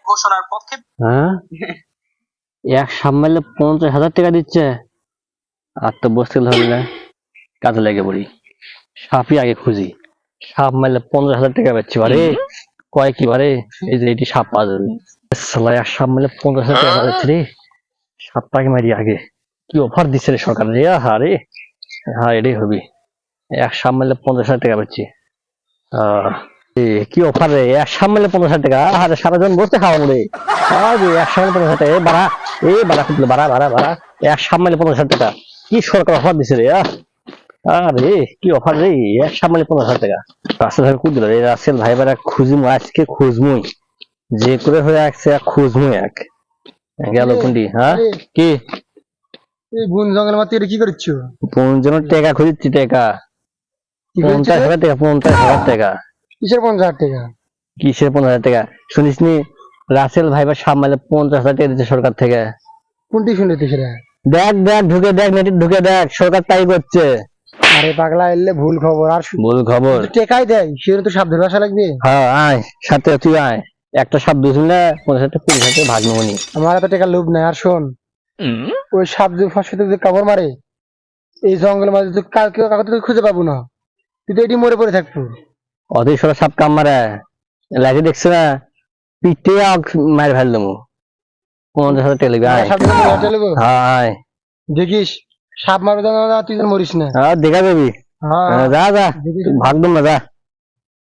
ঘোষণার পক্ষে হ্যাঁ, এক সাপ মারলে 50,000 টাকা দিচ্ছে। আর তো বসতে হবে না, কাজে লেগে পড়ি, সাপই আগে খুঁজি। সাপ মারলে 50,000 টাকা পাচ্ছি বারে, কয় কি বারে, এই যে এটি সাপ পাওয়া যাবে। শালা এক সাপ মারলে 50,000 টাকা পাওয়া যাচ্ছে রে, সাপটাকে মারি আগে। কি অফার দিচ্ছে রে সরকার রে, হ্যাঁ রে, হ্যাঁ এটাই হবি। এক সাপ মারলে 50,000 টাকা পাচ্ছি। কি অফার রে, এক সাপ মারলে 50,000 টাকা, আরে সারাজন বসতে খাওয়াবো রে। এক সাপ মারলে 50,000 টাকা, বাড়া খুঁজলে বাড়া, এক সাপ মারলে 50,000 টাকা। কি সরকার অফার দিচ্ছে রে, আরে কি অফার রে, এক সাপ মারলে 50,000 টাকা। রাসেল ভাই কুদ রে, রাসেল ভাই বারা খুঁজমু, আজকে খুঁজমুই, যে করে হয়ে আসছে খুঁজমু এক। গেল কোনটি, হ্যাঁ কি এই বন জঙ্গলের মধ্যে এটা কি করছো? কোন জন্য টাকা খুঁজছি, টাকা কি করছো? 50,000 টাকা, 50,000 টাকা। কিসের 50,000 টাকা? কিসের 50,000 টাকা শুনিস নি? রাসেল ভাই বা সাপ মারলে 50,000 টাকা দিচ্ছে সরকার থেকে। কোনটি শুনতে সেটা? দেখ দেখ, ঢুকে দেখ, নেটে ঢুকে দেখ, সরকার তাই করছে। আরে পাগলা, এলে ভুল খবর। আর ভুল খবর? টেকাই দেয়, সেটা তো সাপ ধরে আসা লাগবে। হ্যাঁ আয়, সাথে তুই আয়, একটা সাপ দুজন না 50,000 টাকা 50,000 টাকা ভাগ নেবো নি। আমার এত টাকা লোভ নাই। আর শোন, ওই সাপ যে ফসফেট যে কামড় মারে এই জঙ্গলের মাঝে, তুই কালকে কাউকে তুই খুঁজে পাবো না, তুই তো এটি মরে পড়ে থাকবো। অধীর সরা সাপ কাম মারে, লাগে দেখছে না, পিঠে মার ফেললাম। 50,000 টাকা লাগবে, আয়। সাপ ধরে মরে চলবো। হ্যাঁ আয়, দেখিস সাপ মারবে না, তুই যেন মরিস না। হ্যাঁ দেখা যাবি। হ্যাঁ, যা যা, দেখিস। ভাগ দুম না, যা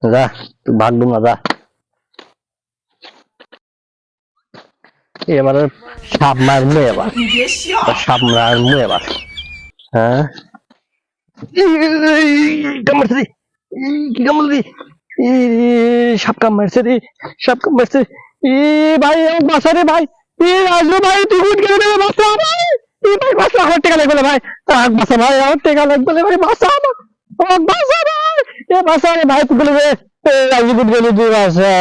যা, তুই ভাগ দুম না, যা। এবার সাপ মারবো, এবার সাপ মারবো এবার। হ্যাঁ, কামড়ছে রে, কি কামড়, সাপ কাম মারছে রে, সাপ কাম মারছে। ভাই আমার বাসা রে ভাই, আসবো ভাই, তুই উঠ গেলে রে, বাসা ভাই, ভাই বাসা, আমার টাকা লাগবে ভাই, বাসা ভাই, আমার টাকা লাগবে ভাই, বাসা আমার বাসা ভাই, বাসা রে ভাই, তুই গেলে রে, উঠ গেলি তুই, বাসা।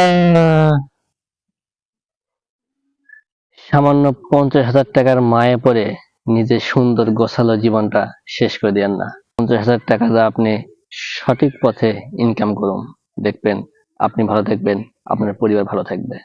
সামান্য 50,000 টাকার মায়ে পড়ে নিজের সুন্দর গোছালো জীবনটা শেষ করে দিয়েন না। 50,000 টাকা যা আপনি সঠিক পথে ইনকাম করুন, দেখবেন আপনি ভালো থাকবেন, আপনার পরিবার ভালো থাকবে।